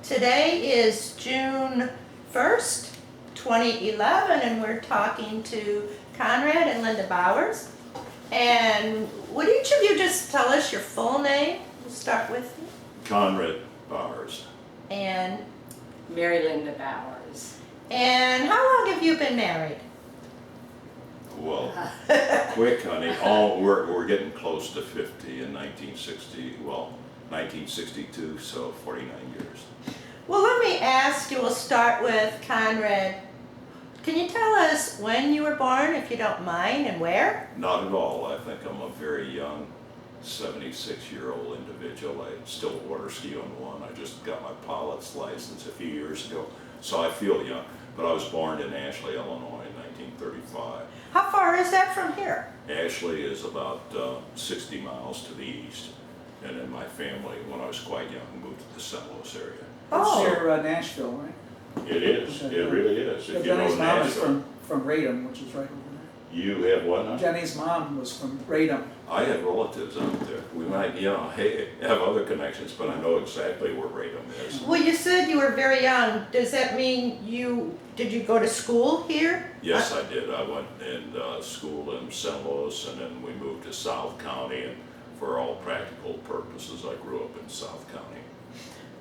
Today is June 1st, 2011, and we're talking to Conrad and Linda Bowers. And would each of you just tell us your full name? We'll start with you. Conrad Bowers. And Mary Linda Bowers. how long have you been married? Well, quick, honey. We're getting close to 50 in 1962, so 49 years. Well, let me ask you, we'll start with Conrad. Can you tell us when you were born, if you don't mind, and where? Not at all. I think I'm a very young 76-year-old individual. I still water ski on one. I just got my pilot's license a few years ago, so I feel young. But I was born in Ashley, Illinois in 1935. How far is that from here? Ashley is about 60 miles to the east. And then my family, when I was quite young, moved to the St. Louis area. That's Oh. near Nashville, right? It is. It really is. Yeah, If you know Jenny's mom is Nashville, from Radom, which is right over you have what now? there. Jenny's mom was from Radom. I have relatives out there. We might, have other connections, but I know exactly where Radom is. Well, you said you were very young. Does that mean did you go to school here? Yes, I did. I went in school in St. Louis, and then we moved to South County, and for all practical purposes, I grew up in South County.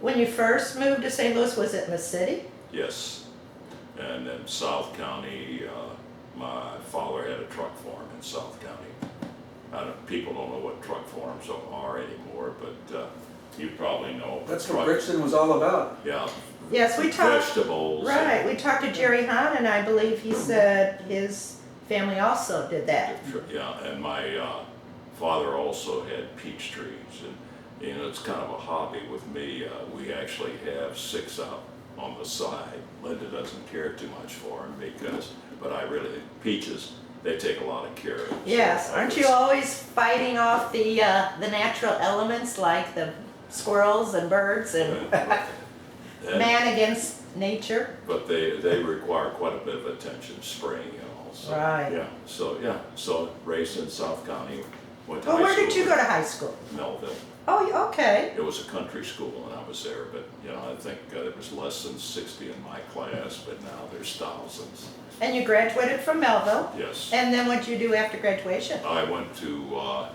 When you first moved to St. Louis, was it in the city? Yes. And then South County, my father had a truck farm in South County. People don't know what truck farms are anymore, but you probably know. That's what Bridgeton was all about. Yeah. Yes, we talked. Vegetables. Right, we talked to Jerry Hahn, and I believe he said his family also did that. Yeah, and my father also had peach trees, and it's kind of a hobby with me. We actually have 6 out on the side. Linda doesn't care too much for them but I really, peaches, they take a lot of care of. Yes, aren't you always fighting off the natural elements like the squirrels and birds and man against nature? But they require quite a bit of attention, spraying and all. So, Right. So raised in South County, went to Well, high where school did you go in to high school? Melville. Oh, okay. It was a country school when I was there, but I think there was less than 60 in my class, but now there's thousands. And you graduated from Melville? Yes. And then what did you do after graduation? I went to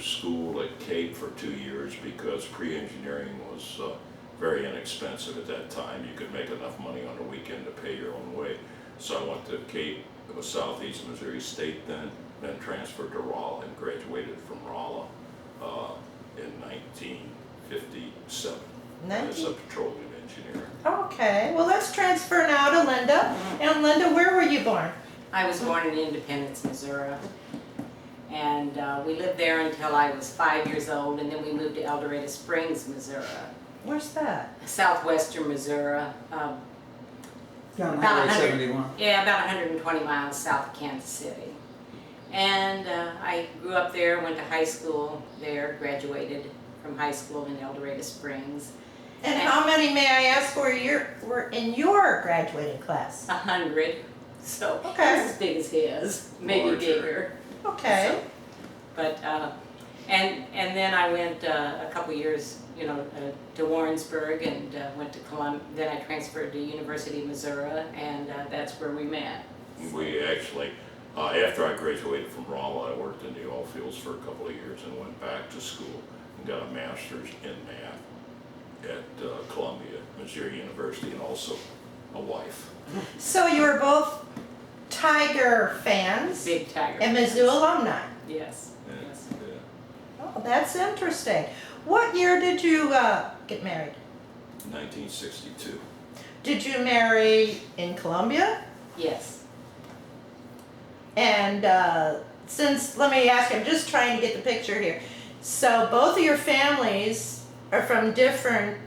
school at Cape for 2 years because pre-engineering was very inexpensive at that time. You could make enough money on the weekend to pay your own way. So I went to Cape. It was Southeast Missouri State then transferred to Rolla and graduated from Rolla in 1957 as a petroleum engineer. Okay, well, let's transfer now to Linda. And Linda, where were you born? I was born in Independence, Missouri. And we lived there until I was 5 years old, and then we moved to El Dorado Springs, Missouri. Where's that? Southwestern Missouri. Down About Highway 100 71. Yeah, about 120 miles south of Kansas City. And I grew up there, went to high school there, graduated from high school in El Dorado Springs. And how many, may I ask, were in your graduating class? 100. So Okay. it's as big as his, maybe Larger. bigger. Okay. So, but and then I went a couple years, to Warrensburg and went to Columbia. Then I transferred to University of Missouri, and that's where we met. We actually, after I graduated from Rolla, I worked in the oil fields for a couple of years and went back to school and got a master's in math at Columbia, Missouri University, and also a wife. So you were both Tiger fans Big Tiger. and Mizzou alumni. Yes. Yeah, Yes. yeah. Oh, that's interesting. What year did you get married? 1962. Did you marry in Columbia? Yes. And let me ask you, I'm just trying to get the picture here. So both of your families are from different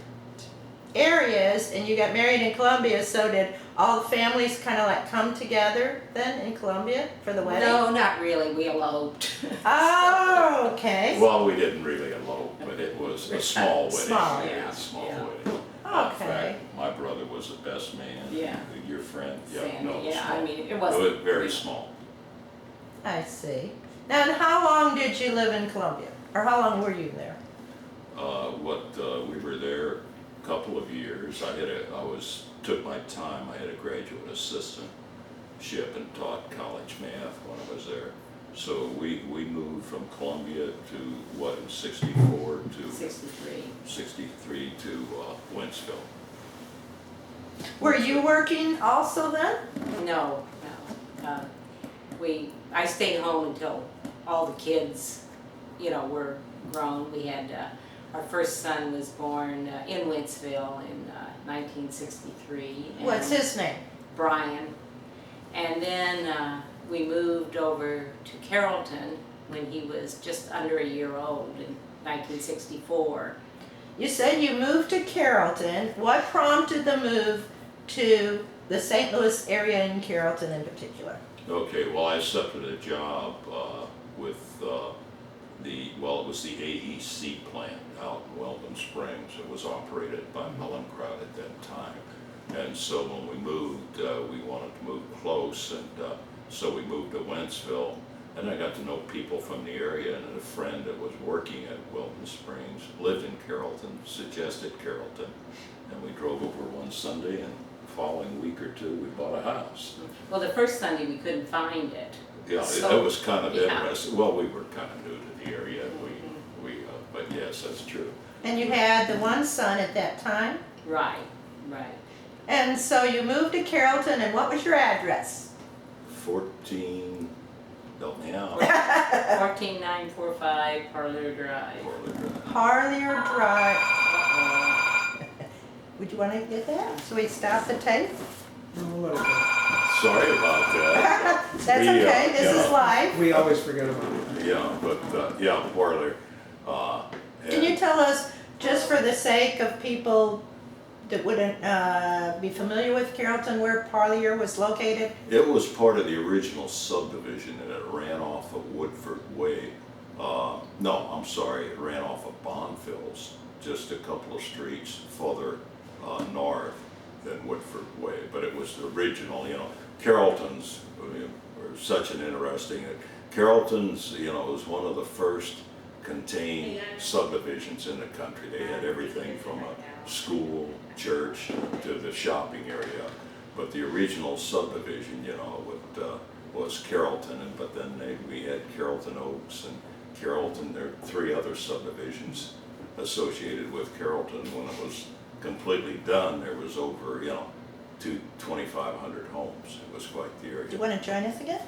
areas, and you got married in Columbia, so did all the families kind of like come together then in Columbia for the wedding? No, not really. We eloped. Oh, okay. Well, we didn't really elope, but it was a small wedding. Small, yeah. A small Yeah. wedding. In Okay. fact, my brother was the best man. Yeah. Your friend. Sandy, yeah, small. I mean, it It wasn't. was very small. I see. Now, and how long did you live in Columbia? Or how long were you there? We were there a couple of years. Took my time. I had a graduate assistantship and taught college math when I was there. So we moved from Columbia to what, in 64 to 63 to Wentzville. Were you working also then? No. I stayed home until all the kids, were grown. We had, our first son was born in Wentzville in 1963. What's his name? Brian. And then we moved over to Carrollton when he was just under a year old in 1964. You said you moved to Carrollton. What prompted the move to the St. Louis area and Carrollton in particular? Okay, well, I accepted a job with it was the AEC plant out in Weldon Springs. It was operated by Lambert at that time. And so when we moved, we wanted to move close, and so we moved to Wentzville. And I got to know people from the area, and a friend that was working at Weldon Springs lived in Carrollton, suggested Carrollton. And we drove over one Sunday, and the following week or two, we bought a house. Well, the first Sunday we couldn't find it. Yeah, So, it was kind of yeah. interesting. Well, we were kind of new to the area, but yes, that's true. And you had the one son at that time? Right. And so you moved to Carrollton, and what was your address? 14, help me out. 14945 Parlor Drive. Parlier Drive. Uh-oh. Would you want to get that? So we stop the tape? No, we'll let it go. Sorry about that. That's okay, this is live. We always forget about it. Yeah, but, yeah, Parlor. Can you tell us, just for the sake of people that wouldn't be familiar with Carrollton, where Parlier was located? It was part of the original subdivision, and it ran off of Woodford Way. No, I'm sorry, it ran off of Bonfils, just a couple of streets further north than Woodford Way. But it was the original, Carrollton's were such an interesting, Carrollton's, was one of the first contained subdivisions in the country. They had everything from a school, church, to the shopping area. But the original subdivision, was Carrollton, but then we had Carrollton Oaks and Carrollton. There are 3 other subdivisions associated with Carrollton. When it was completely done, there was over, 2,500 homes. It was quite the area. Do you want to join us again?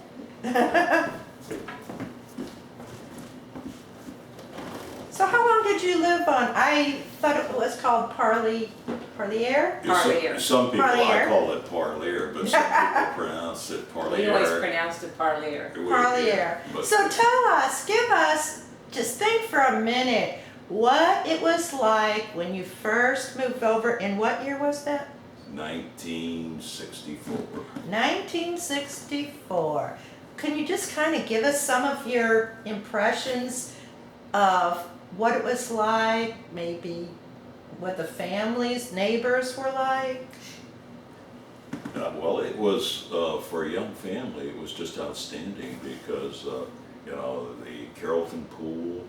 So how long did you live on? I thought it was called Parlier? Parlier. Some people, I Parlier. call it Parlier, but some people pronounce it Parlier. We always pronounced it Parlier. Parlier. But- So give us, just think for a minute, what it was like when you first moved over, and what year was that? 1964. 1964. Can you just kind of give us some of your impressions of what it was like, maybe what the families, neighbors were like? Well, it was, for a young family, it was just outstanding because, the Carrollton pool,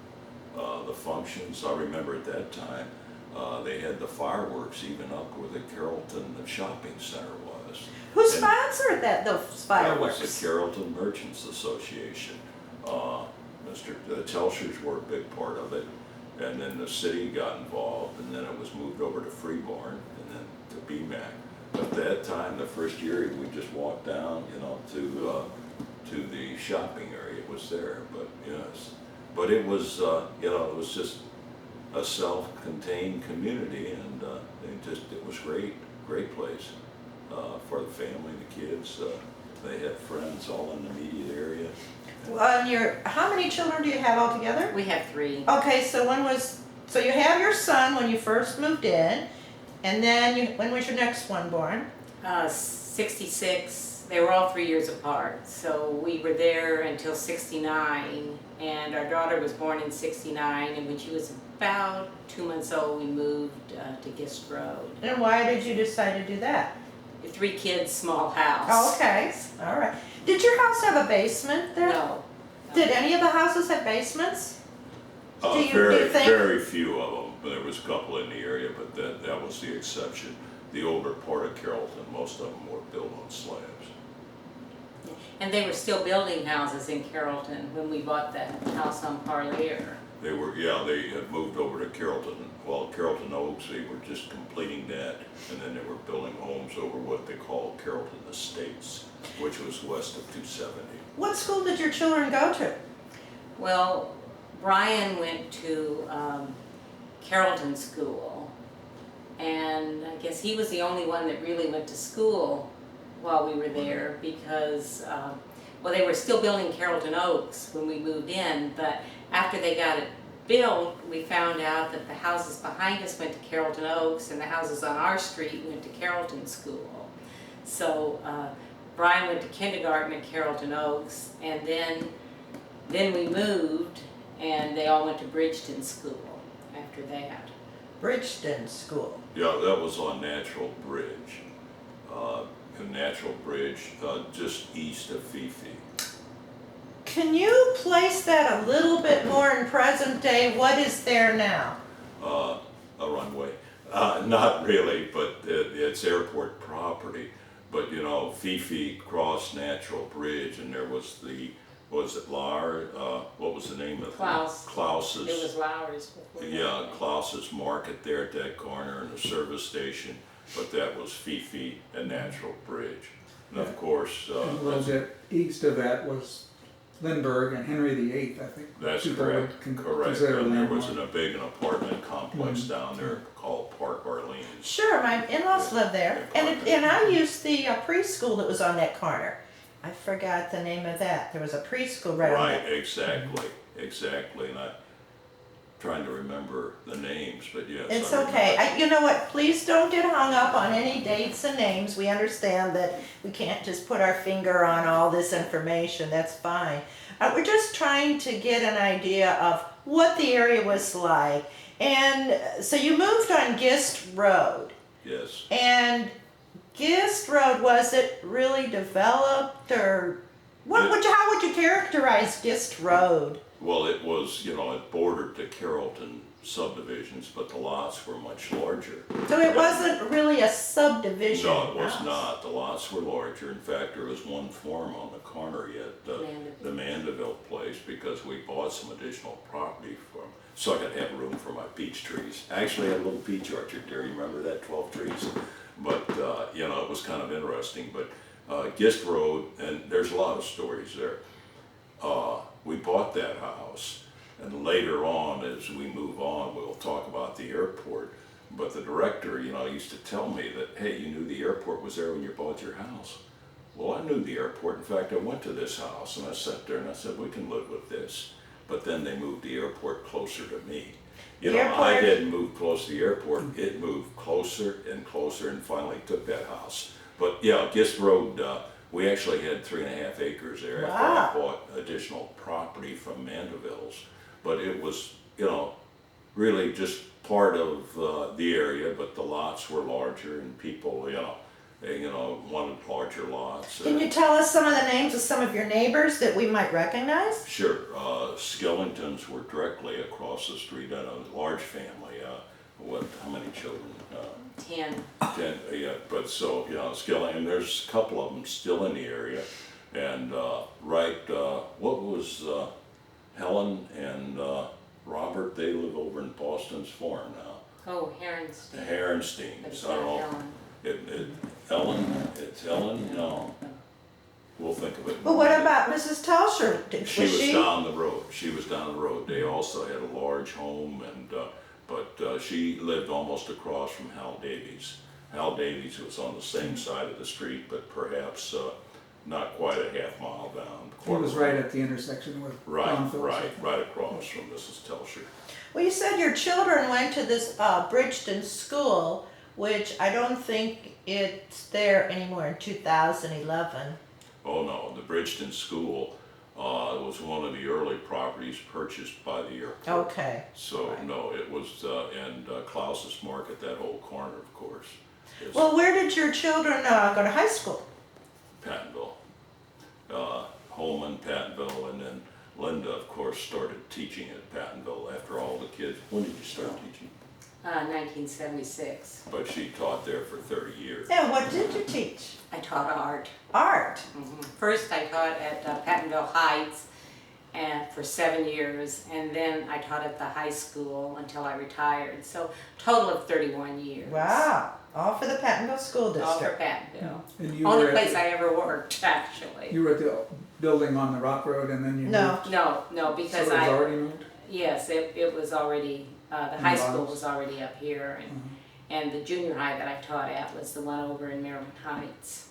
the functions, I remember at that time, they had the fireworks even up where the Carrollton shopping center was. Who And sponsored those That was fireworks? the Carrollton Merchants Association. The Telshers were a big part of it, and then the city got involved, and then it was moved over to Freeborn, and then to BMAC. At that time, the first year, we just walked down, to the shopping area. It was there, but yes, but it was, it was just a self-contained community, and it was great place for the family, the kids. They had friends all in the immediate area. Well, how many children do you have altogether? We have 3. Okay, so so you have your son when you first moved in, and then when was your next one born? 66. They were all 3 years apart. So we were there until 69, and our daughter was born in 69, and when she was about 2 months old, we moved to Gist Road. And why did you decide to do that? 3 kids, small house. Oh, okay, all right. Did your house have a basement then? No. Did any of the houses have basements? Do you Very, think- very few of them. there was a couple in the area, but that was the exception. The older part of Carrollton, most of them were built on slabs. And they were still building houses in Carrollton when we bought that house on Parlier. They had moved over to Carrollton, Carrollton Oaks, they were just completing that, and then they were building homes over what they call Carrollton Estates, which was west of 270. What school did your children go to? Well, Brian went to Carrollton School, and I guess he was the only one that really went to school while we were there because, well, they were still building Carrollton Oaks when we moved in, but after they got it built, we found out that the houses behind us went to Carrollton Oaks and the houses on our street went to Carrollton School. So Brian went to kindergarten at Carrollton Oaks, and then we moved and they all went to Bridgeton School after that. Bridgeton School. Yeah, that was on Natural Bridge. Natural Bridge, just east of Fifi. Can you place that a little bit more in present day? What is there now? A runway. Not really, but it's airport property. But you know, Fifi crossed Natural Bridge, and there was was it Lar? What was the name of it? Klaus. Klaus's. It was Lowry's before. Yeah, Klaus's Market there at that corner and the service station. But that was Fifi and Natural Bridge. And of course, And a little bit east of that was Lindbergh and Henry VIII, I think. that's people correct. would Correct. consider And there was landmark. a big apartment complex down there called Park Orleans. Sure, my in-laws live there, and I used the preschool that was on that corner. I forgot the name of that. There was a preschool right on Right, that. exactly. And I'm trying to remember the names, but yes. It's I okay. remember. You know what? Please don't get hung up on any dates and names. We understand that we can't just put our finger on all this information. That's fine. We're just trying to get an idea of what the area was like. And so you moved on Gist Road. Yes. And Gist Road, was it really developed, or how would you characterize Gist Road? Well, it was, you know, it bordered the Carrollton subdivisions, but the lots were much larger. So it wasn't really a subdivision. No, it was house. not. The lots were larger. In fact, there was one farm on the corner yet, the Mandeville place, because we bought some additional property from, so I could have room for my peach trees. I actually had a little peach orchard there. You remember that, 12 trees? But, you know, it was kind of interesting. But Gist Road, and there's a lot of stories there. We bought that house, and later on, as we move on, we'll talk about the airport. But the director, you know, used to tell me that, hey, you knew the airport was there when you bought your house. Well, I knew the airport. In fact, I went to this house, and I sat there and I said, we can live with this. But then they moved the airport closer to me. You know, I didn't move close to the airport. It moved closer and closer, and finally took that house. But yeah, Gist Road, we actually had 3.5 acres there after I bought additional property from Mandeville's. But it was, you know, really just part of the area, but the lots were larger, and people, you know, wanted larger lots. Can you tell us some of the names of some of your neighbors that we might recognize? Sure. Skellingtons were directly across the street, and a large family. How many children? 10. 10, yeah, but so, you know, Skellington, there's a couple of them still in the area. And what was Helen and Robert, they live over in Boston's farm now. Oh, Heronstein. The Heronsteins, But it's I don't not know. Helen. It's Ellen? No. We'll think of it. Well, what about Mrs. Telsher? She was down the road. She was down the road. They also had a large home, and but she lived almost across from Hal Davies. Hal Davies was on the same side of the street, but perhaps not quite a half mile down. He was right at the intersection with Right across from Mrs. Telsher. Well, you said your children went to this Bridgeton school, which I don't think it's there anymore in 2011. Oh no, the Bridgeton School was one of the early properties purchased by the airport. Okay. So no, it was, and Klaus's Market, that whole corner, of course. Well, where did your children go to high school? Pattonville. Holman, Pattonville, and then Linda, of course, started teaching at Pattonville after all the kids. When did you start teaching? 1976. But she taught there for 30 years. And what did you teach? I taught art. Art. First I taught at Pattonville Heights and for 7 years, and then I taught at the high school until I retired. So total of 31 years. Wow. All for the Pattonville School All for District. Pattonville. And you Only were place at I ever worked, actually. you were at the building on the Rock Road, and then you No. moved. No, So because it was I, already moved. yes, it was already, the In high the school bottoms? was already up here, and the junior high that I taught at was the one over in Merriman Heights.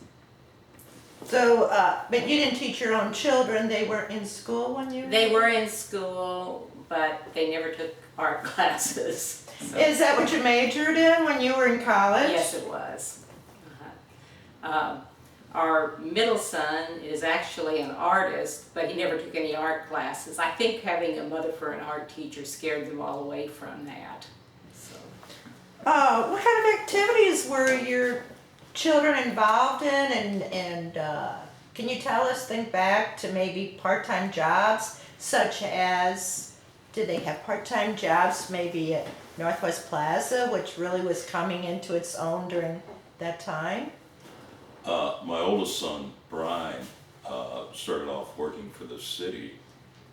So, but you didn't teach your own children. They were in school when you. They were in school, but they never took art classes. So. Is that what you majored in when you were in college? Yes, it was. Our middle son is actually an artist, but he never took any art classes. I think having a mother for an art teacher scared them all away from that. So. What kind of activities were your children involved in, and can you tell us, think back to maybe part-time jobs, such as, did they have part-time jobs maybe at Northwest Plaza, which really was coming into its own during that time? My oldest son, Brian, started off working for the city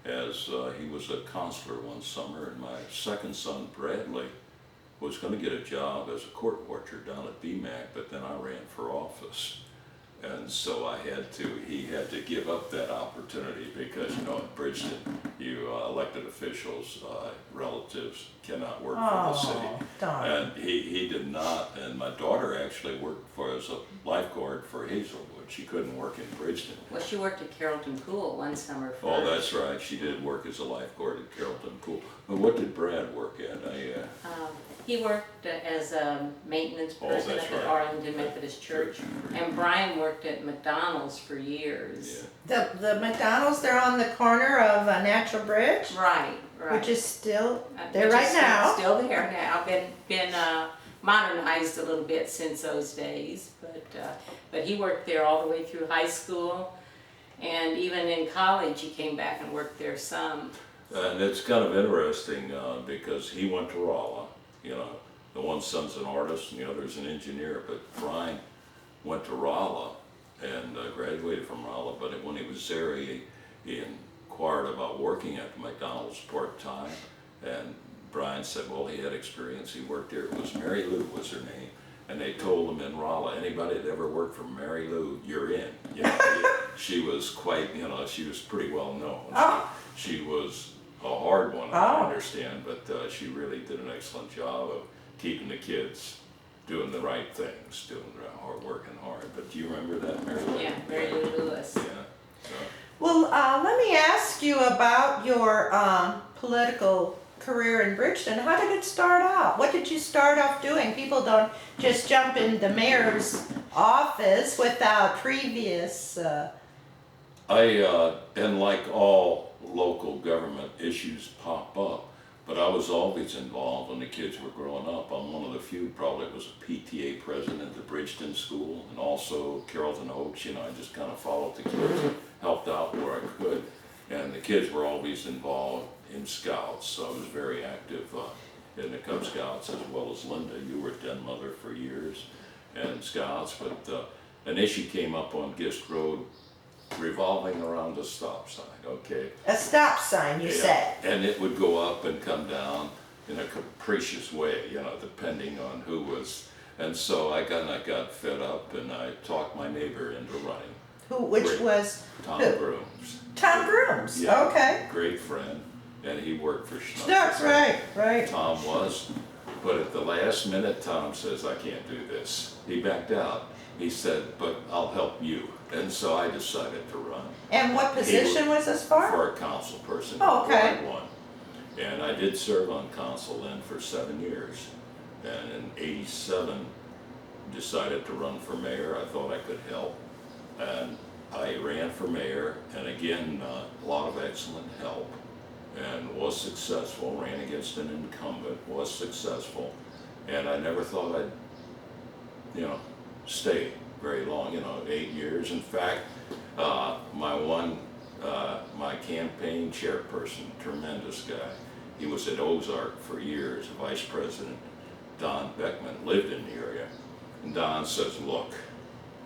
as he was a counselor one summer, and my second son, Bradley, was going to get a job as a court watcher down at BMAC, but then I ran for office. And so he had to give up that opportunity because, you know, in Bridgeton, elected officials, relatives cannot work for the city. Darn. And he did not, and my daughter actually worked as a lifeguard for Hazelwood. She couldn't work in Bridgeton. Well, she worked at Carrollton Pool one summer for. Oh, that's right, she did work as a lifeguard at Carrollton Pool. But what did Brad work at? He worked as a maintenance person that's up at right. Arlington Methodist Church, and Brian worked at McDonald's for years. Yeah. The McDonald's, they're on the corner of Natural Bridge, Right, right. which is still there Which right is now. Still there now. Been modernized a little bit since those days, but he worked there all the way through high school, and even in college he came back and worked there some. And it's kind of interesting because he went to Rolla. You know, the one son's an artist and the other's an engineer, but Brian went to Rolla and graduated from Rolla, but when he was there, he inquired about working at McDonald's part-time, and Brian said, well, he had experience, he worked there. It was Mary Lou was her name, and they told him in Rolla, anybody that ever worked for Mary Lou, you're in. You know, she was quite, you know, she was pretty well known. She was a hard one, I understand, but she really did an excellent job of keeping the kids doing the right things, doing working hard. But do you remember that, Mary Lou? Yeah, Mary Lou Lewis. Yeah. So, Well, let me ask you about your political career in Bridgeton. How did it start out? What did you start off doing? People don't just jump in the mayor's office without previous. And like all local government issues pop up, but I was always involved when the kids were growing up. I'm one of the few probably was a PTA president at the Bridgeton School, and also Carrollton Oaks. You know, I just kind of followed the kids, helped out where I could, and the kids were always involved in Scouts, so I was very active in the Cub Scouts, as well as Linda. You were den mother for years, and Scouts, but an issue came up on Gist Road revolving around a stop sign, okay? A stop sign, you said. And it would go up and come down in a capricious way, you know, depending on who was, and so I got fed up and I talked my neighbor into running. Which Great. was Tom who? Brooms. Tom Brooms. Yeah. Okay. Great friend, and he worked for Schnucks. That's right. Tom was, but at the last minute, Tom says, I can't do this. He backed out. He said, but I'll help you. And so I decided to run. And what position was this for? For a council person. Oh, okay. Ward 1. And I did serve on council then for 7 years. And in '87, decided to run for mayor. I thought I could help. And I ran for mayor, and again, a lot of excellent help. And was successful, ran against an incumbent, was successful. And I never thought I'd, you know, stay very long, you know, 8 years. In fact, my campaign chairperson, tremendous guy, he was at Ozark for years, vice president, Don Beckman lived in the area. And Don says, look,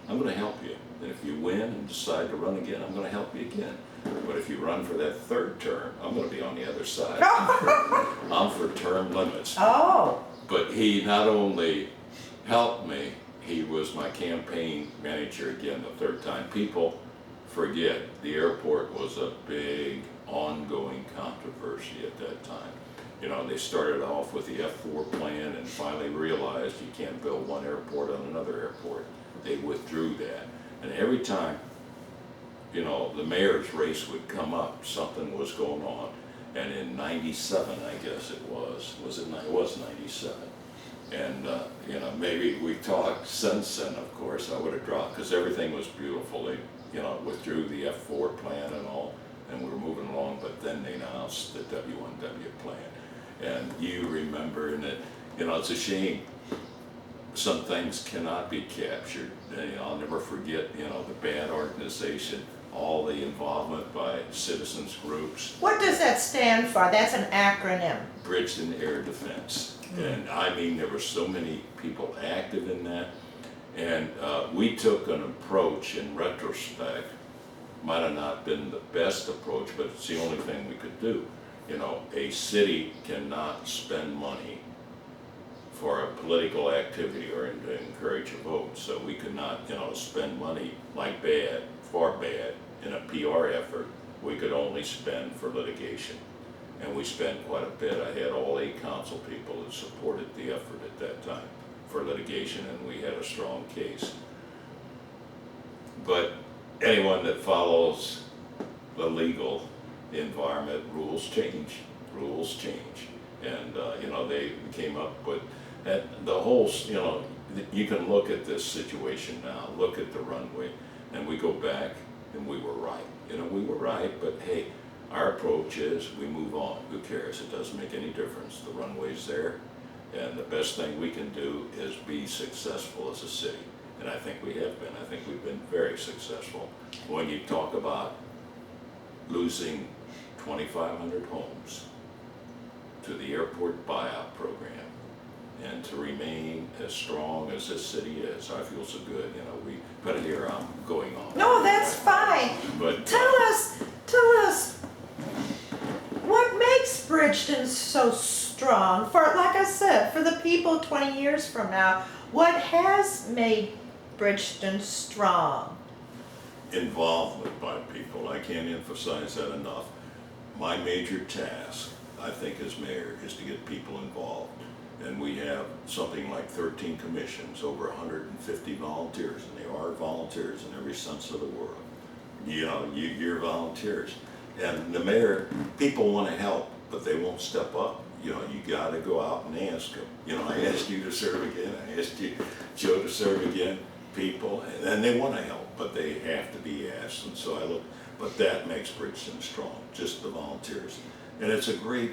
I'm going to help you. And if you win and decide to run again, I'm going to help you again. But if you run for that third term, I'm going to be on the other side. I'm for term limits. Oh, But he not only helped me, he was my campaign manager again the third time. People forget the airport was a big ongoing controversy at that time. You know, they started off with the F4 plan and finally realized you can't build one airport on another airport. They withdrew that. And every time, you know, the mayor's race would come up, something was going on. And in 97, I guess it was it was 97. And, you know, maybe we talked since then, of course, I would have dropped, because everything was beautiful. They, you know, withdrew the F4 plan and all, and we were moving along, but then they announced the W1W plan. And you remember, and it, you know, it's a shame some things cannot be captured. And, you know, I'll never forget, you know, the bad organization, all the involvement by citizens groups. what does that stand for? That's an acronym. Bridgeton Air Defense. And I mean, there were so many people active in that. And we took an approach in retrospect, might have not been the best approach, but it's the only thing we could do. You know, a city cannot spend money for a political activity or to encourage a vote. So we could not, you know, spend money like bad, far bad, in a PR effort. We could only spend for litigation. And we spent quite a bit. I had all 8 council people that supported the effort at that time for litigation, and we had a strong case. But anyone that follows the legal environment, rules change. And, you know, they came up with the whole, you know, you can look at this situation now, look at the runway, and we go back and we were right. You know, we were right, but hey, our approach is we move on. Who cares? It doesn't make any difference. The runway's there, and the best thing we can do is be successful as a city. And I think we have been. I think we've been very successful. When you talk about losing 2,500 homes to the airport buyout program, and to remain as strong as this city is, I feel so good. You know, but here I'm going on. No, that's fine. But Tell us, what makes Bridgeton so strong? For, like I said, for the people 20 years from now, what has made Bridgeton strong? Involvement by people. I can't emphasize that enough. My major task, I think, as mayor, is to get people involved. And we have something like 13 commissions, over 150 volunteers, and they are volunteers in every sense of the word. You know, you're volunteers. And the mayor, people want to help, but they won't step up. You know, you got to go out and ask them. You know, I asked you to serve again, I asked you, Joe, to serve again, people, and they want to help, but they have to be asked. And so I look, but that makes Bridgeton strong, just the volunteers. And it's a great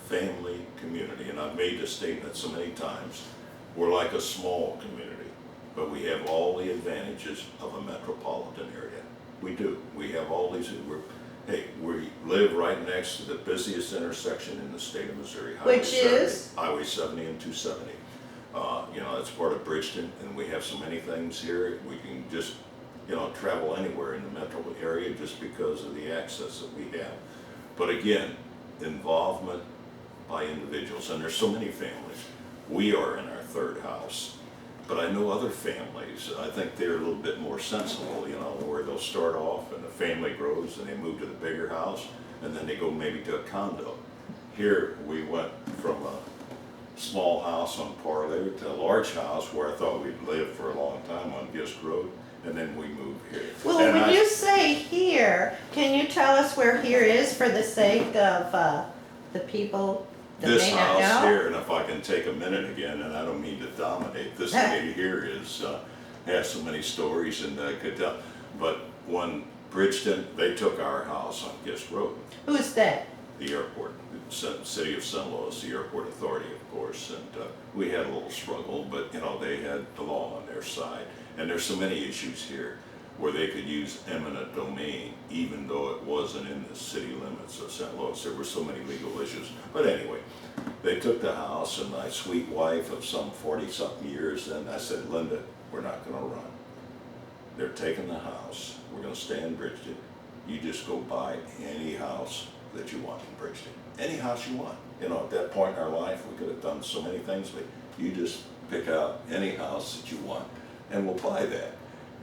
family community, and I've made this statement so many times. We're like a small community, but we have all the advantages of a metropolitan area. We do. We have all these. We live right next to the busiest intersection in the state of Missouri. Which is? Highway 70 and 270. You know, it's part of Bridgeton, and we have so many things here. We can just, you know, travel anywhere in the metro area just because of the access that we have. But again, involvement by individuals, and there's so many families. We are in our third house, but I know other families, I think they're a little bit more sensible, you know, where they'll start off and the family grows and they move to the bigger house, and then they go maybe to a condo. Here we went from a small house on Parley to a large house where I thought we'd live for a long time on Gist Road, and then we moved here. Well, And when you say here, can you tell us where here is for the sake of the people that This may not house know? here, and if I can take a minute again, and I don't mean to dominate, this lady here has so many stories and I could tell. But when Bridgeton, they took our house on Gist Road, Who's that? the airport, the city of St. Louis, the airport authority, of course, and we had a little struggle, but you know, they had the law on their side. And there's so many issues here. where they could use eminent domain, even though it wasn't in the city limits of St. Louis. There were so many legal issues. But anyway, they took the house, and my sweet wife of some 40-something years, and I said, Linda, we're not gonna run. They're taking the house. We're gonna stay in Bridgeton. You just go buy any house that you want in Bridgeton. Any house you want. You know, at that point in our life, we could have done so many things, but you just pick out any house that you want, and we'll buy that.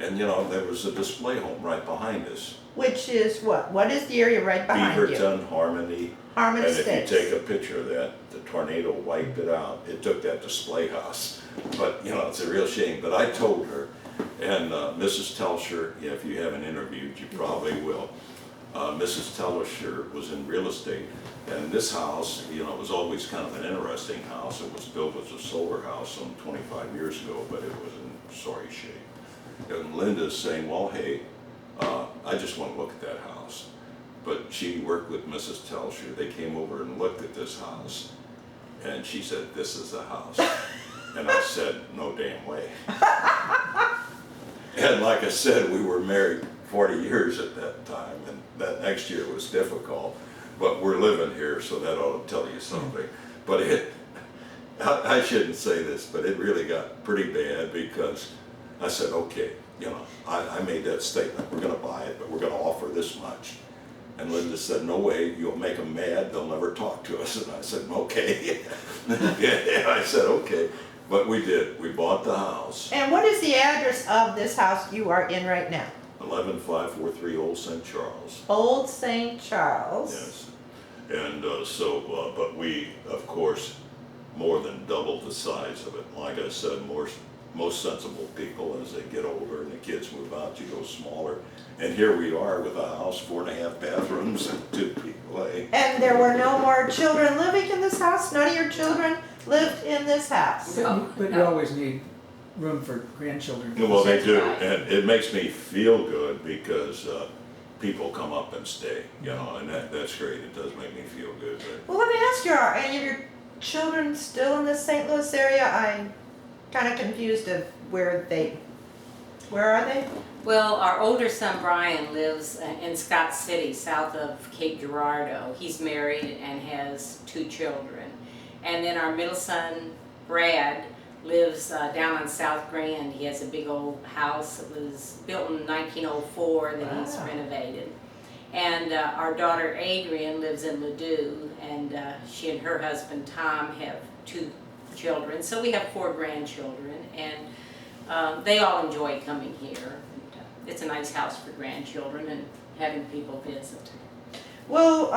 And you know, there was a display home right behind us. Which is what? What is the area right behind you? Beaverton, Harmony. Harmon And Estates. if you take a picture of that, the tornado wiped it out. It took that display house. But, you know, it's a real shame. But I told her, and Mrs. Telsher, if you haven't interviewed, you probably will. Mrs. Telsher was in real estate. And this house, you know, it was always kind of an interesting house. It was built as a solar house some 25 years ago, but it was in sorry shape. And Linda's saying, well, hey, I just want to look at that house. But she worked with Mrs. Telsher. They came over and looked at this house, and she said, this is the house. And I said, no damn way. And like I said, we were married 40 years at that time, and that next year was difficult. But we're living here, so that ought to tell you something. But I shouldn't say this, but it really got pretty bad because I said, okay, you know, I made that statement, we're gonna buy it, but we're gonna offer this much. And Linda said, no way, you'll make them mad, they'll never talk to us. And I said, okay. Yeah, I said, okay. But we did, we bought the house. And what is the address of this house you are in right now? 11543 Old St. Charles. Old St. Charles. Yes. And but we, of course, more than doubled the size of it. Like I said, most sensible people, as they get older and the kids move out, you go smaller. And here we are with a house, 4.5 bathrooms and 2 people. Eh? And there were no more children living in this house? None of your children lived in this house? But you always need room for grandchildren. Well, they do, and it makes me feel good because people come up and stay, you know, and that's great. It does make me feel good. But Well, let me ask you, are any of your children still in the St. Louis area? I'm kind of confused of where are they? Well, our older son Brian lives in Scott City, south of Cape Girardeau. He's married and has 2 children. And then our middle son Brad lives down on South Grand. He has a big old house that was built in 1904 that he's Wow. renovated. And our daughter Adrian lives in Ladue, and she and her husband Tom have 2 children. So we have 4 grandchildren, and they all enjoy coming here. It's a nice house for grandchildren and having people visit. Well,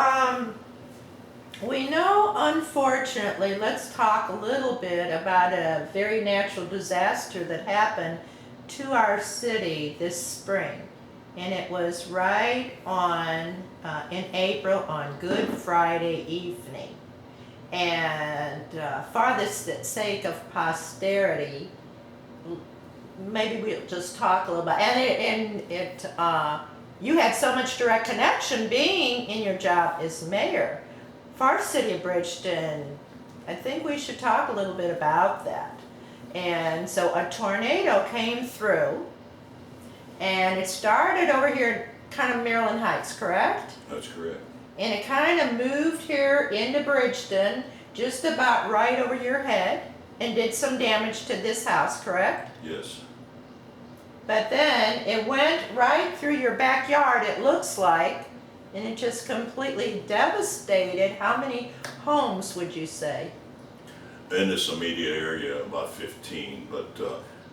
we know, unfortunately, let's talk a little bit about a very natural disaster that happened to our city this spring. And it was right on, in April, on Good Friday evening. And for the sake of posterity, maybe we'll just talk a little bit. And you had so much direct connection being in your job as mayor for our city of Bridgeton. I think we should talk a little bit about that. And so a tornado came through, and it started over here, kind of Maryland Heights, correct? that's correct. And it kind of moved here into Bridgeton, just about right over your head, and did some damage to this house, correct? Yes. But then it went right through your backyard, it looks like, and it just completely devastated. How many homes would you say? In this immediate area, about 15, but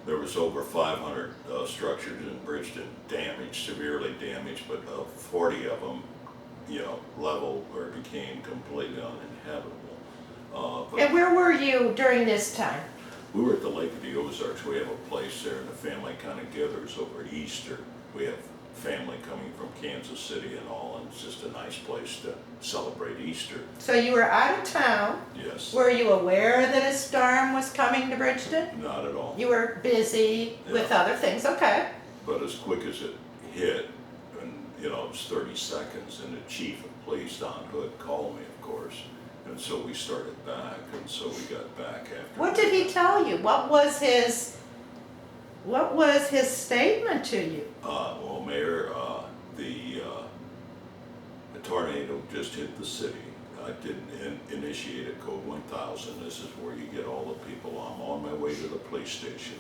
there was over 500 structures in Bridgeton damaged, severely damaged, but 40 of them, you know, leveled or became completely uninhabitable. But And where were you during this time? we were at the Lake of the Ozarks. We have a place there, and the family kind of gathers over Easter. We have family coming from Kansas City and all, and it's just a nice place to celebrate Easter. So you were out of town. Yes. Were you aware that a storm was coming to Bridgeton? Not at all. You were busy with Yeah. other things, okay. But as quick as it hit, and you know, it was 30 seconds, and the chief of police, Don Hood, called me, of course. And so we started back, and so we got back after. What did he tell you? What was his What was his statement to you? Well, Mayor, the tornado just hit the city. I didn't initiate a code 1000. This is where you get all the people. I'm on my way to the police station,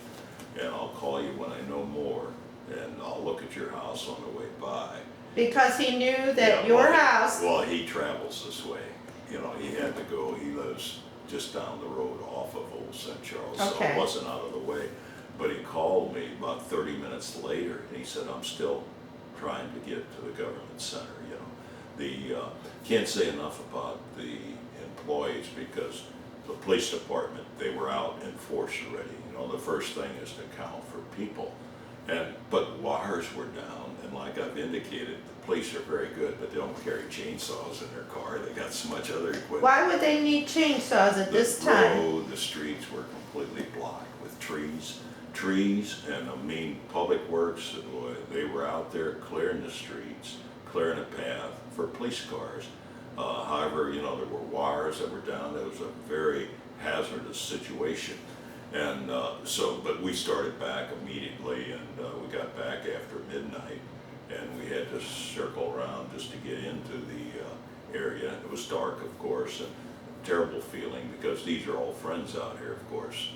and I'll call you when I know more, and I'll look at your house on the way by. Because he knew that Yeah, your well, house, Well, he travels this way. You know, he had to go. He lives just down the road off of Old St. Charles, so Okay. it wasn't out of the way. But he called me about 30 minutes later, and he said, I'm still trying to get to the government center, you know. Can't say enough about the employees, because the police department, they were out in force already. You know, the first thing is to count for people. But wires were down, and like I've indicated, the police are very good, but they don't carry chainsaws in their car. They got so much other equipment. why would they need chainsaws at this time? The road, the streets were completely blocked with trees, and I mean, Public Works, they were out there clearing the streets, clearing a path for police cars. However, you know, there were wires that were down. It was a very hazardous situation. And but we started back immediately, and we got back after midnight, and we had to circle around just to get into the area. It was dark, of course, and terrible feeling, because these are all friends out here, of course.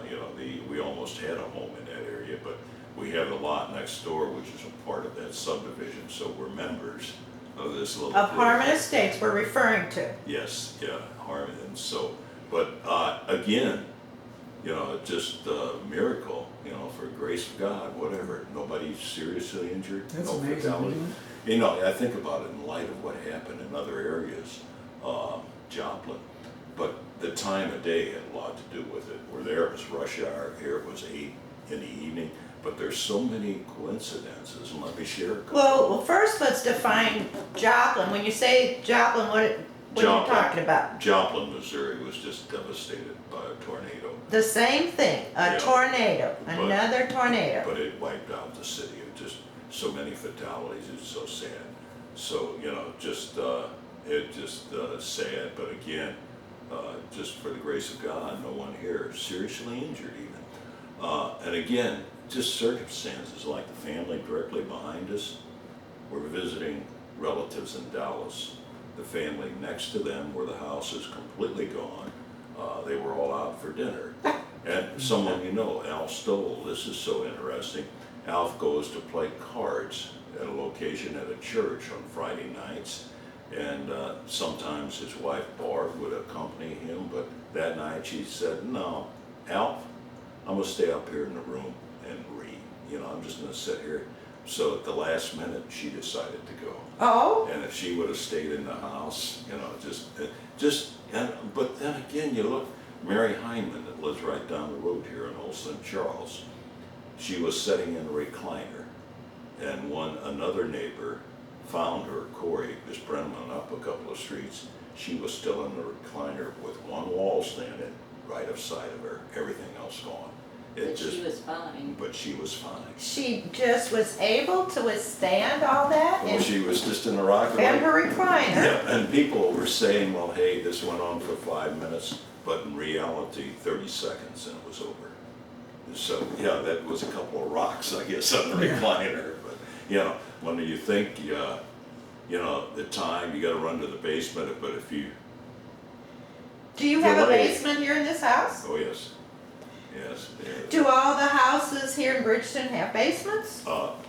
You know, we almost had a home in that area, but we have a lot next door, which is a part of that subdivision, so we're members of this little Of group. Harmon Estates we're referring to. Yes, yeah, Harmon, and so, but again, you know, just a miracle, you know, for grace of God, whatever. Nobody seriously injured, That's no amazing, fatality. isn't You know, I think about it in light of what happened in other areas, Joplin. But the time of day had a lot to do with it. Where there it was rush hour, here it was 8 in the evening. But there's so many coincidences, and let me share a couple. Well, first let's define Joplin. When you say Joplin, what are you Joplin. talking about? Joplin, Missouri was just devastated by a tornado. The same thing, a Yeah. tornado, But- another tornado. But it wiped out the city. It just, so many fatalities, it's so sad. So, you know, sad, but again, just for the grace of God, no one here seriously injured even. And again, just circumstances, like the family directly behind us, we're visiting relatives in Dallas. The family next to them, where the house is completely gone, they were all out for dinner. And someone you know, Al Stoll, this is so interesting. Alf goes to play cards at a location at a church on Friday nights, and sometimes his wife Barb would accompany him, but that night she said, no, Alf, I'm gonna stay up here in the room and read. You know, I'm just gonna sit here. So at the last minute, she decided to go. Oh, And if she would have stayed in the house, you know, but then again, you look, Mary Hyman, that lives right down the road here in Old St. Charles, she was sitting in a recliner, and another neighbor found her, Corey, this Brenneman up a couple of streets. She was still in the recliner with one wall standing right aside of her, everything else gone. But she was fine. But she was fine. she just was able to withstand all that Well, and she was just in a rocker. in her recliner. Yeah, and people were saying, well, hey, this went on for 5 minutes, but in reality, 30 seconds and it was over. So, yeah, that was a couple of rocks, I guess, on the Yeah. recliner. But, you know, when you think, you know, the time, you gotta run to the basement, but if you, Do you have a Delay. basement here in this house? oh, yes, yes. Do all the houses here in Bridgeton have basements?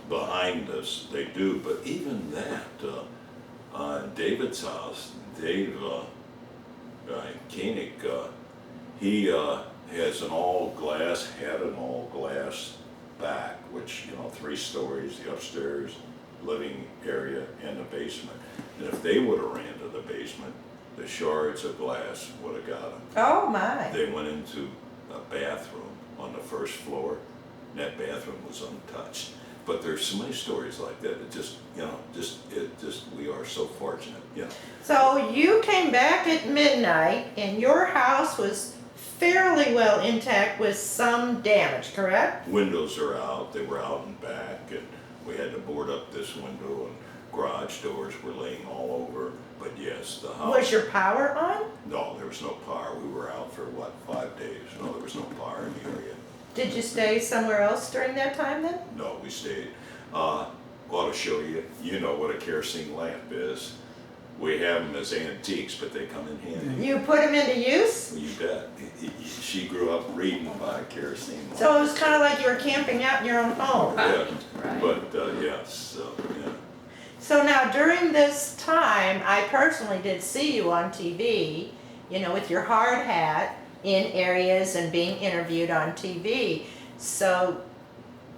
Behind us, they do, but even that, David's house, Dave Koenig, he has an had an all glass back, which, you know, 3 stories, the upstairs, living area, and the basement. And if they would have ran to the basement, the shards of glass would have got them. Oh my. They went into a bathroom on the first floor, and that bathroom was untouched. But there's so many stories like that. It just, you know, we are so fortunate, you know. So you came back at midnight and your house was fairly well intact with some damage, correct? Windows are out, they were out and back, and we had to board up this window, and garage doors were laying all over. But yes, the house. Was your power on? No, there was no power. We were out for, 5 days? No, there was no power in the area. Did you stay somewhere else during that time then? No, we stayed. Ought to show you, you know what a kerosene lamp is. We have them as antiques, but they come in handy. You put them into use? You bet. She grew up reading by kerosene lamp. So it was kind of like you were camping out in your own home. Yeah, Right. but yes, so, yeah. So now during this time, I personally did see you on TV, you know, with your hard hat in areas and being interviewed on TV. So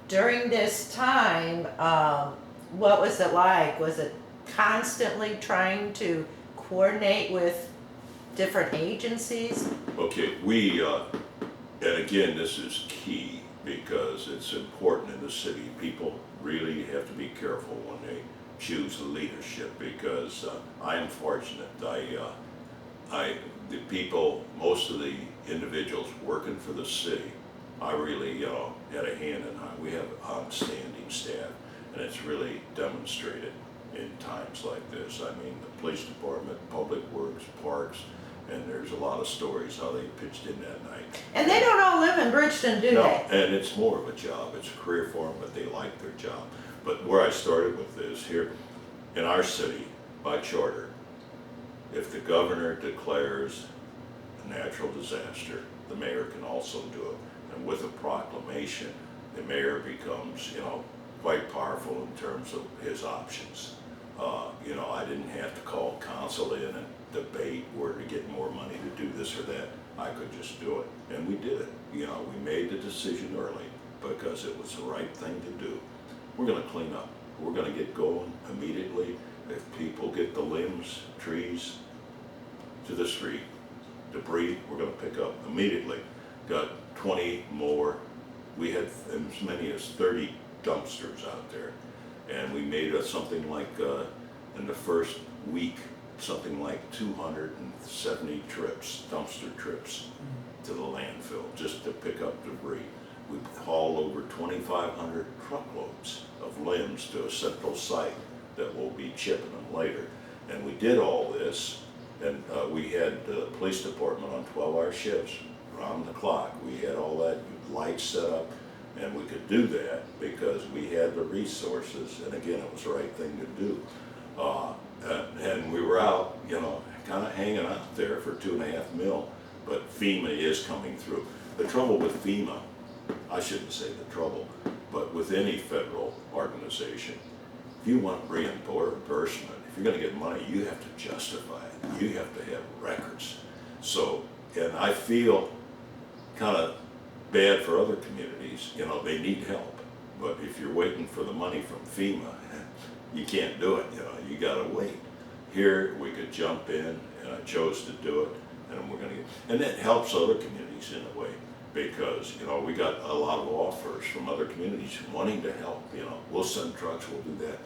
during this time, what was it like? Was it constantly trying to coordinate with different agencies? Okay, and again, this is key because it's important in the city. People really have to be careful when they choose leadership because I am fortunate. The people, most of the individuals working for the city, I really, had a hand in how we have outstanding staff, and it's really demonstrated in times like this. I mean, the police department, public works, parks, and there's a lot of stories how they pitched in that night. And they don't all live in Bridgeton, do No, they? and it's more of a job. It's a career for them, but they like their job. But where I started with this here, in our city, by charter, if the governor declares a natural disaster, the mayor can also do it. And with a proclamation, the mayor becomes, quite powerful in terms of his options. I didn't have to call council in and debate where to get more money to do this or that. I could just do it, and we did it. We made the decision early because it was the right thing to do. We're gonna clean up. We're gonna get going immediately. If people get the limbs, trees to the street, debris, we're gonna pick up immediately. Got 20 more. We had as many as 30 dumpsters out there. And we made something like, in the first week, something like 270 trips, dumpster trips to the landfill, just to pick up debris. We hauled over 2,500 truckloads of limbs to a central site that will be chipping them later. And we did all this, and we had the police department on 12-hour shifts, around the clock. We had all that lights set up, and we could do that because we had the resources, and again, it was the right thing to do. And we were out, kind of hanging out there for $2.5 million, but FEMA is coming through. The trouble with FEMA, I shouldn't say the trouble, but with any federal organization, if you want reimbursement, if you're gonna get money, you have to justify it. You have to have records. So, and I feel kind of bad for other communities, they need help. But if you're waiting for the money from FEMA, you can't do it, you gotta wait. Here, we could jump in, and I chose to do it, and we're gonna and it helps other communities in a way, because, we got a lot of offers from other communities wanting to help, we'll send trucks, we'll do that.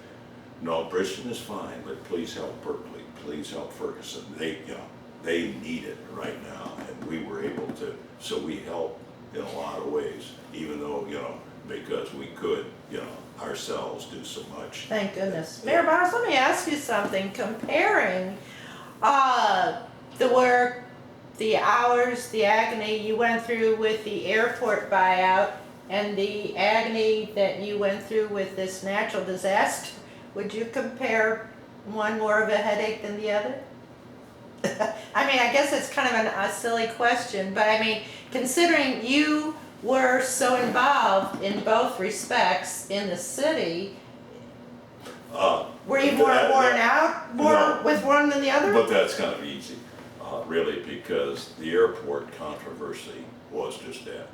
No, Bridgeton is fine, but please help Berkeley, please help Ferguson. They need it right now, and we were able to, so we help in a lot of ways, even though, because we could, ourselves do so much. Thank goodness. Mayor Bowers, let me ask you something. Comparing the work, the hours, the agony you went through with the airport buyout and the agony that you went through with this natural disaster, would you compare one more of a headache than the other? I mean, I guess it's kind of a silly question, but I mean, considering you were so involved in both respects in the city, were you more worn out with one than the other? But that's kind of easy, really, because the airport controversy was just that.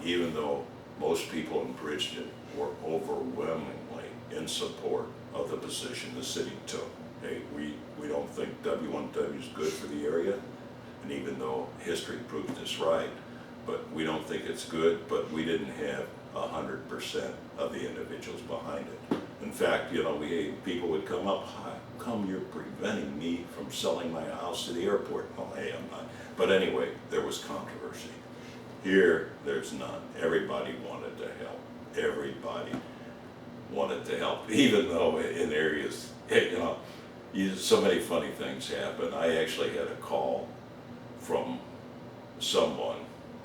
Even though most people in Bridgeton were overwhelmingly in support of the position the city took. Hey, we don't think W1W is good for the area, and even though history proves this right, but we don't think it's good, but we didn't have 100% of the individuals behind it. In fact, people would come up, how come you're preventing me from selling my house to the airport? Oh, hey, I'm not. But anyway, there was controversy. Here, there's none. Everybody wanted to help. Everybody wanted to help, even though in areas, so many funny things happen. I actually had a call from someone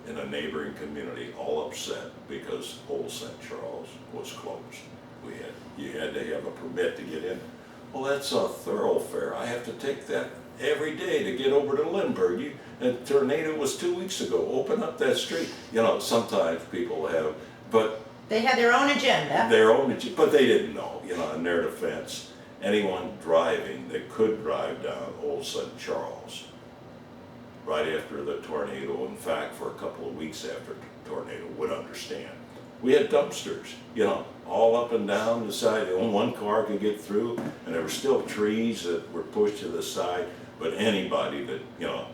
in a neighboring community all upset because Old St. Charles was closed. You had to have a permit to get in. Well, that's a thoroughfare. I have to take that every day to get over to Lambert. A tornado was 2 weeks ago. Open up that street. You know, sometimes people have, but They had their own agenda. but they didn't know. You know, in their defense, anyone driving that could drive down Old St. Charles right after the tornado, in fact, for a couple of weeks after the tornado, would understand. We had dumpsters, you know, all up and down the side. Only one car could get through, and there were still trees that were pushed to the side. But anybody that, you know,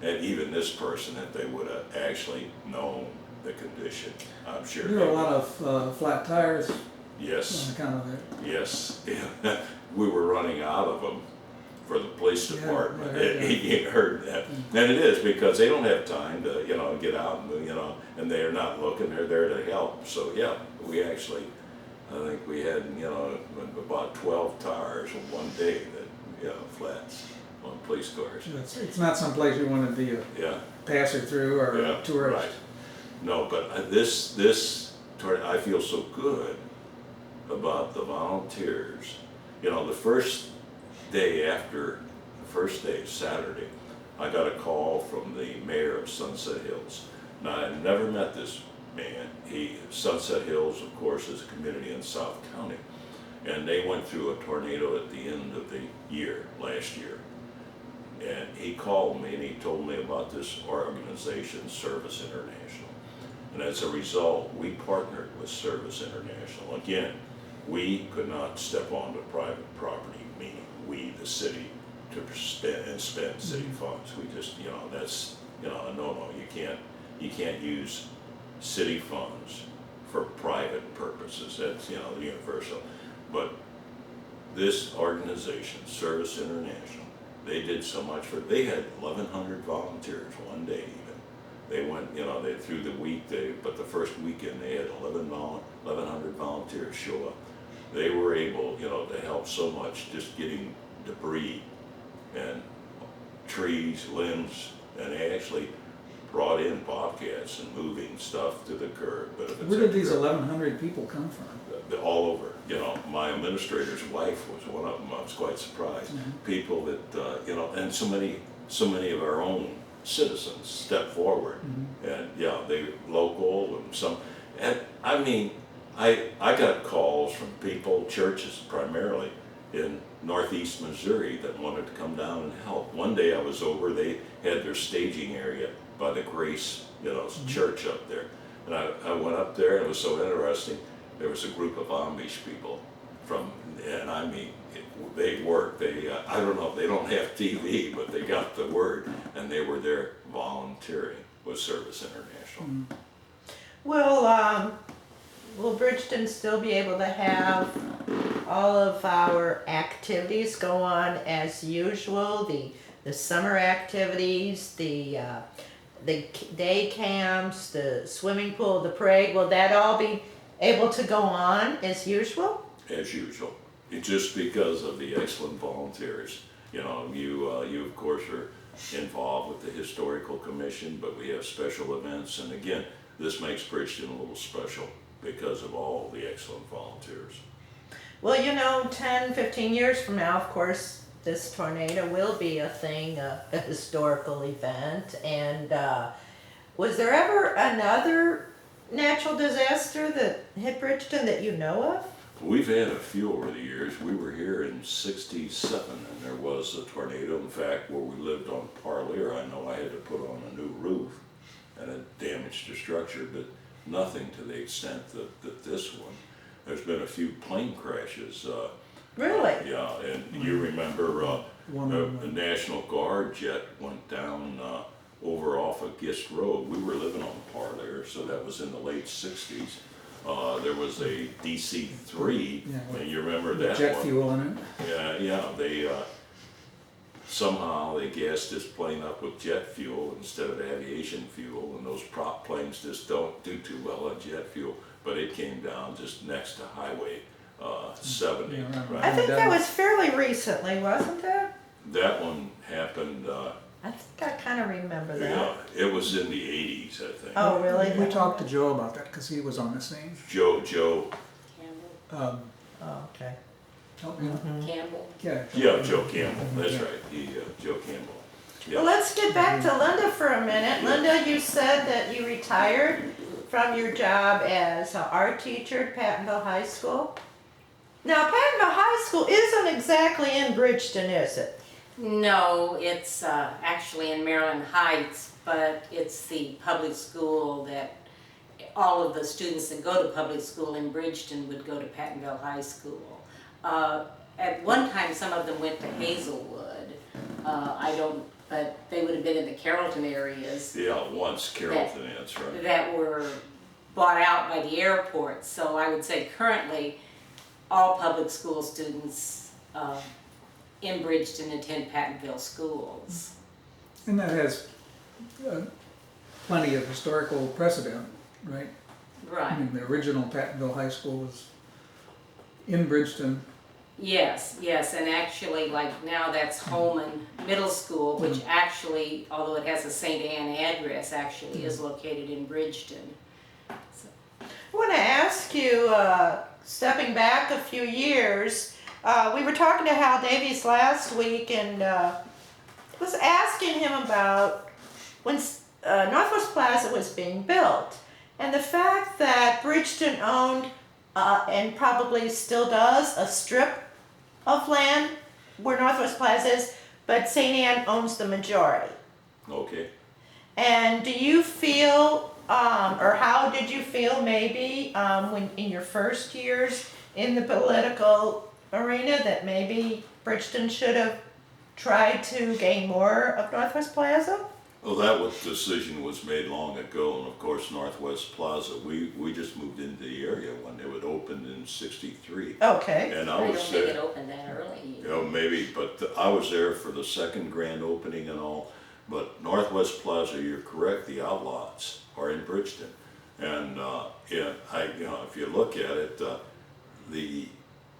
and even this person, if they would have actually known the condition, I'm sure. There were a lot of flat tires Yes, on account of it. yes. We were running out of them for the police Yeah, department. I heard that. You heard that. And it is because they don't have time to, you know, get out and, you know, and they're not looking, they're there to help. So, yeah, we actually, I think we had, you know, about 12 tires in one day that, you know, flats on police cars. It's not some place you want to be a Yeah. passer through or Yeah, a tourist. right. No, but I feel so good about the volunteers. You know, the first day, Saturday, I got a call from the mayor of Sunset Hills. Now, I never met this man. Sunset Hills, of course, is a community in South County. And they went through a tornado at the end of the year, last year. And he called me and he told me about this organization, Service International. And as a result, we partnered with Service International. Again, we could not step onto private property, meaning we, the city, to spend city funds. We just, you know, that's, you know, no, you can't use city funds for private purposes. That's, you know, universal. But this organization, Service International, they did so much they had 1,100 volunteers one day even. They went, you know, through the week, but the first weekend they had 1,100 volunteers show up. They were able, you know, to help so much just getting debris and trees, limbs, and they actually brought in bobcats and moving stuff to the curb. But if it's Where did these curb, 1,100 people come from? all over, you know, my administrator's wife was one of them. I was quite surprised. People that, you know, and so many of our own citizens stepped forward, and yeah, they local and some, and I mean, I got calls from people, churches primarily, in northeast Missouri that wanted to come down and help. One day I was over, they had their staging area by the Grace, you know, church up there. And I went up there and it was so interesting. There was a group of Amish people from, and I mean, they work, I don't know, they don't have TV, but they got the word, and they were there volunteering with Service International. Will Bridgeton still be able to have all of our activities go on as usual? The summer activities, the day camps, the swimming pool, the parade, will that all be able to go on as usual? As usual. It's just because of the excellent volunteers. You know, you of course are involved with the Historical Commission, but we have special events, and again, this makes Bridgeton a little special because of all the excellent volunteers. Well, you know, 10, 15 years from now, of course, this tornado will be a thing, a historical event. And was there ever another natural disaster that hit Bridgeton that you know of? We've had a few over the years. We were here in '67 and there was a tornado. In fact, where we lived on Parlier, I know I had to put on a new roof and it damaged the structure, but nothing to the extent that this one. There's been a few plane crashes. Really? Yeah, and you remember the National Guard jet went down over off of Gist Road. We were living on Parlier, so that was in the late '60s. There was a DC-3, and you remember that Jet one. fuel in it. Yeah, they somehow they gassed this plane up with jet fuel instead of aviation fuel, and those prop planes just don't do too well on jet fuel. But it came down just next to Highway 70. Yeah, right. Right? I think that was fairly recently, wasn't it? That one happened. I think I kind of remember that. Yeah, it was in the 80s, I think. Oh, really? We talked to Joe about that because he was on the scene. Joe, Campbell, Oh, okay. Help me out. Campbell. yeah, Joe Campbell, that's right, Joe Campbell. Yeah. Well, let's get back to Linda for a minute. Linda, you said that you retired from your job as an art teacher at Pattonville High School. Now, Pattonville High School isn't exactly in Bridgeton, is it? No, it's actually in Maryland Heights, but it's the public school that all of the students that go to public school in Bridgeton would go to Pattonville High School. At one time, some of them went to Hazelwood. But they would have been in the Carrollton areas Yeah, once Carrollton, that's right. that were bought out by the airport. So I would say currently, all public school students in Bridgeton attend Pattonville schools. And that has plenty of historical precedent, right? I Right. mean, the original Pattonville High School was in Bridgeton. Yes, and actually, like now that's Holman Middle School, which actually, although it has a St. Anne address, actually is located in Bridgeton. So, I want to ask you, stepping back a few years, we were talking to Hal Davies last week and was asking him about when Northwest Plaza was being built and the fact that Bridgeton owned and probably still does a strip of land where Northwest Plaza is, but St. Anne owns the majority. Okay. And do you feel, or how did you feel maybe when in your first years in the political arena that maybe Bridgeton should have tried to gain more of Northwest Plaza? Well, that decision was made long ago, and of course, Northwest Plaza, we just moved into the area when it would open in '63. Okay. And I I don't was think it there, opened that early. you know, maybe, but I was there for the second grand opening and all. But Northwest Plaza, you're correct, the outlots are in Bridgeton. And, yeah, if you look at it,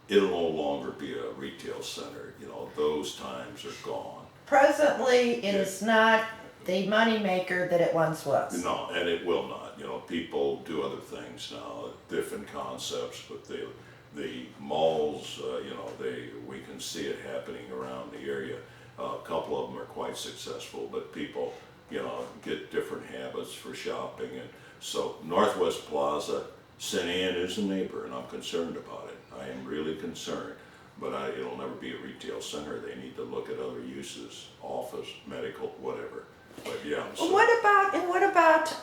it'll no longer be a retail center, those times are gone. Presently, it is not the moneymaker that it once was. No, and it will not. People do other things now, different concepts, but the malls, we can see it happening around the area. A couple of them are quite successful, but people, get different habits for shopping. And so Northwest Plaza, St. Anne is a neighbor, and I'm concerned about it. I am really concerned, but it'll never be a retail center. They need to look at other uses, office, medical, whatever. But yeah. So. What about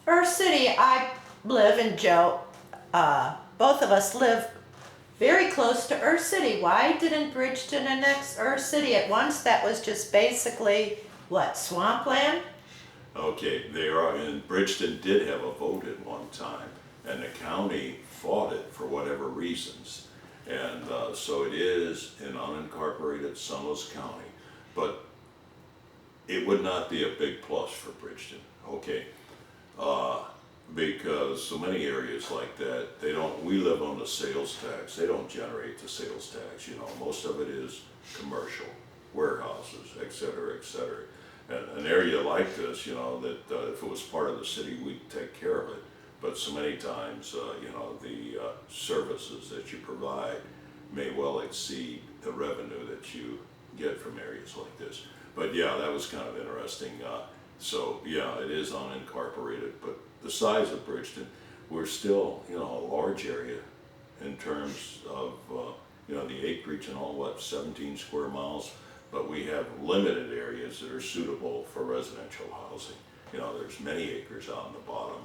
Earth City? I live in Joe. Both of us live very close to Earth City. Why didn't Bridgeton annex Earth City at once? That was just basically what, swampland? Okay, and Bridgeton did have a vote at one time, and the county fought it for whatever reasons. And so it is in unincorporated Sunless County, but it would not be a big plus for Bridgeton, okay? Because so many areas like that, we live on the sales tax, they don't generate the sales tax, most of it is commercial, warehouses, et cetera, et cetera. And an area like this, that if it was part of the city, we'd take care of it. But so many times, the services that you provide may well exceed the revenue that you get from areas like this. But yeah, that was kind of interesting. So yeah, it is unincorporated, but the size of Bridgeton, we're still, a large area in terms of, the acreage and all, 17 square miles, but we have limited areas that are suitable for residential housing. There's many acres out on the bottom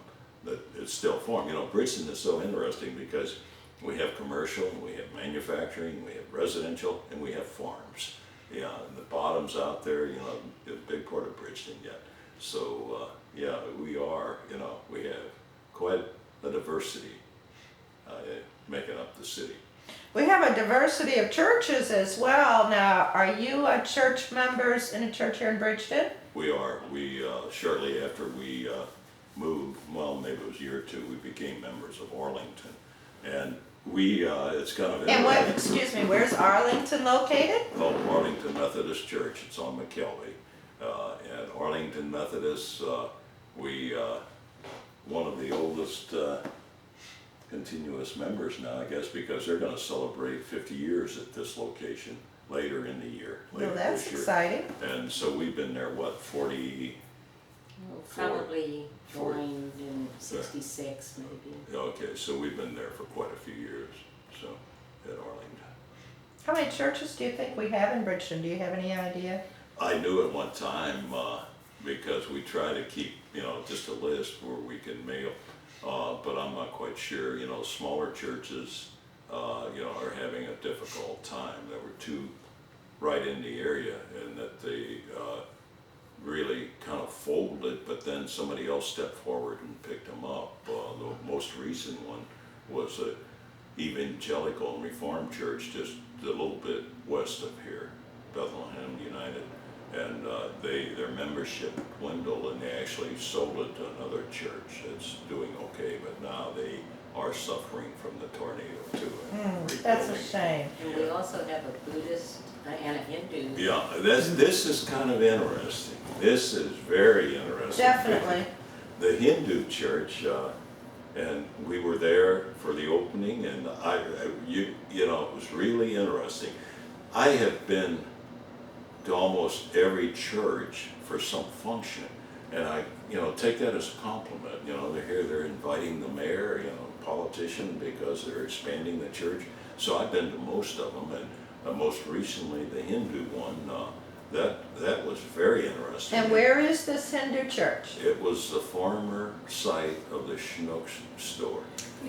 that it's still farm. Bridgeton is so interesting because we have commercial, we have manufacturing, we have residential, and we have farms. Yeah, and the bottom's out there, a big part of Bridgeton yet. So, yeah, we are, we have quite a diversity making up the city. We have a diversity of churches as well. Now, are you church members in a church here in Bridgeton? We are. We, shortly after we moved, well, maybe it was a year or two, we became members of Arlington. And we, it's kind of And where's Arlington located? called Arlington Methodist Church. It's on McKelvey. And Arlington Methodist, we, one of the oldest continuous members now, I guess, because they're gonna celebrate 50 years at this location later in the year. Well, later that's this year. exciting. And so we've been there, what, 40, Probably Four- joined in '66 maybe. okay, so we've been there for quite a few years, so, at Arlington. How many churches do you think we have in Bridgeton? Do you have any idea? I knew at one time, because we try to keep, just a list where we can mail, but I'm not quite sure, smaller churches, are having a difficult time. There were two right in the area, and that they, really kind of folded, but then somebody else stepped forward and picked them up. The most recent one was a evangelical and reformed church just a little bit west of here, Bethlehem United, and their membership dwindled, and they actually sold it to another church that's doing okay, but now they are suffering from the tornado too. And That's a rebuilding. shame. And we also have a Buddhist and a Hindu. Yeah, this is kind of interesting. This is very interesting. Definitely. The Hindu church, and we were there for the opening, and it was really interesting. I have been to almost every church for some function, and I, take that as a compliment. They're here, they're inviting the mayor, politician, because they're expanding the church. So I've been to most of them, and most recently the Hindu one. That was very interesting. And where is this Hindu church? It was the former site of the Schnucks store,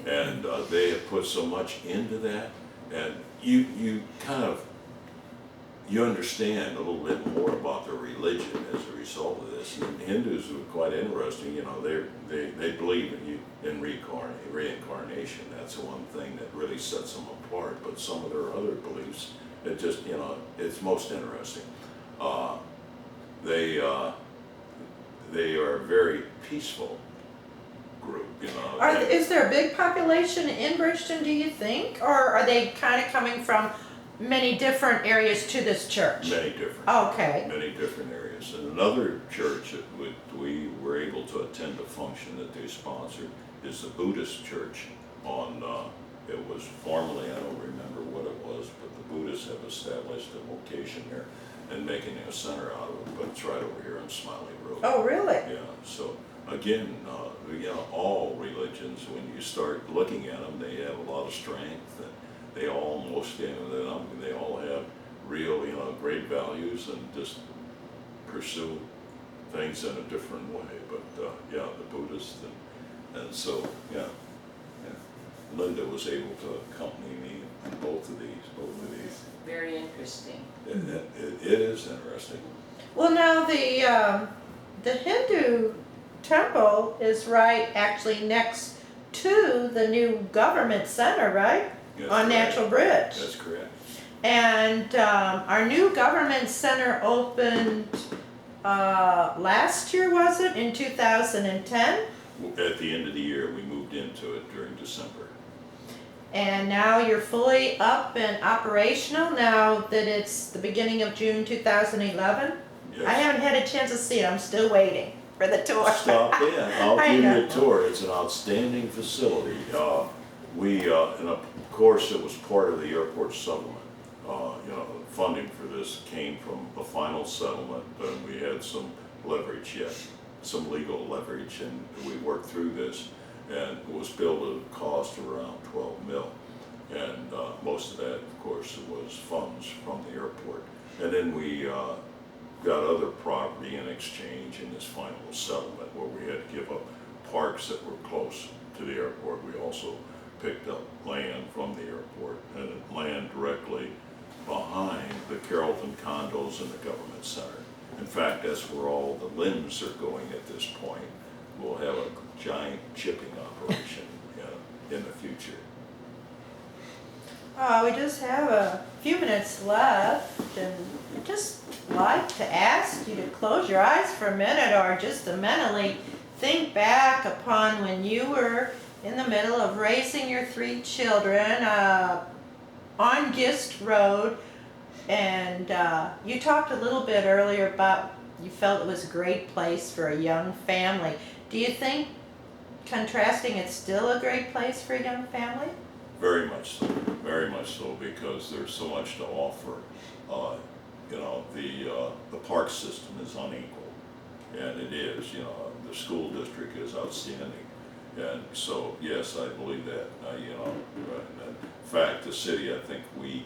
and they have put so much into that, and you kind of, you understand a little bit more about their religion as a result of this. And the Hindus were quite interesting. They believe in reincarnation. That's the one thing that really sets them apart. But some of their other beliefs, it just, it's most interesting. They are a very peaceful group, Is there a big population in Bridgeton, do you think? Or are they kind of coming from many different areas to this church? Many different. Okay. Many different areas. And another church that we were able to attend a function that they sponsored is the Buddhist church on, it was formerly, I don't remember what it was, but the Buddhists have established a location there and making a center out of it, but it's right over here on Smiley Road. Oh, really? Yeah, so again, all religions, when you start looking at them, they have a lot of strength, and they almost, they all have real, great values, and just pursue things in a different way. But the Buddhists, and so Linda was able to accompany me in both of these. Very interesting. It is interesting. Well, now the Hindu temple is right actually next to the new government center, right? That's On correct. Natural Bridge. That's correct. And our new government center opened last year, was it, in 2010? At the end of the year, we moved into it during December. And now you're fully up and operational now that it's the beginning of June 2011? Yes. I haven't had a chance to see it, I'm still waiting for the tour. Stop in, I'll I give you know. a tour. It's an outstanding facility. And of course, it was part of the airport settlement. Funding for this came from the final settlement, and we had some leverage yet, some legal leverage, and we worked through this, and it was billed at a cost of around 12 mil. And most of that, of course, was funds from the airport. And then we got other property in exchange in this final settlement where we had to give up parks that were close to the airport. We also picked up land from the airport and land directly behind the Carrollton condos and the government center. In fact, that's where all the limbs are going at this point. We'll have a giant chipping operation in the future. We just have a few minutes left, and I'd just like to ask you to close your eyes for a minute or just to mentally think back upon when you were in the middle of raising your 3 children on Gist Road, and you talked a little bit earlier about you felt it was a great place for a young family. Do you think, contrasting, it's still a great place for a young family? Very much so, because there's so much to offer. You know, the park system is unequal, and it is, you know, the school district is outstanding. And so, yes, I believe that, you know, in fact, the city, I think we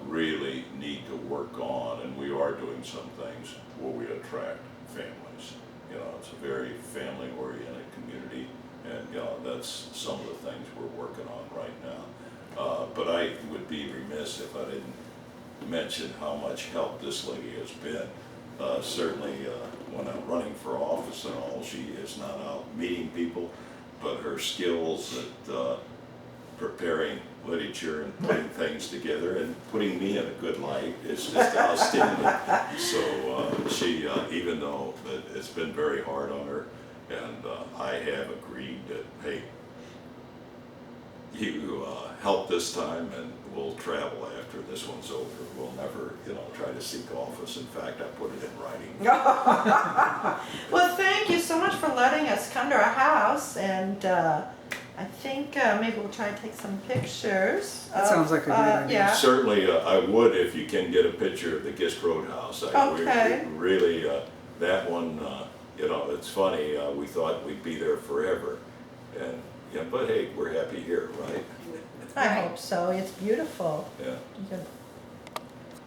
really need to work on, and we are doing some things where we attract families. You know, it's a very family-oriented community, and, you know, that's some of the things we're working on right now. But I would be remiss if I didn't mention how much help this lady has been. Certainly when I'm running for office and all, she is not out meeting people, but her skills at preparing literature and putting things together and putting me in a good light is just outstanding. So she, even though it's been very hard on her, and I have agreed that, hey, you help this time and we'll travel after this one's over. We'll never, you know, try to seek office. In fact, I put it in writing. Well, thank you so much for letting us come to our house, and I think maybe we'll try and take some pictures. That sounds like a great idea. Yeah. Certainly, I would if you can get a picture of the Gist Roadhouse. Okay. We really, that one, you know, it's funny, we thought we'd be there forever. And, yeah, but hey, we're happy here, right? I hope so. It's beautiful. Yeah. You can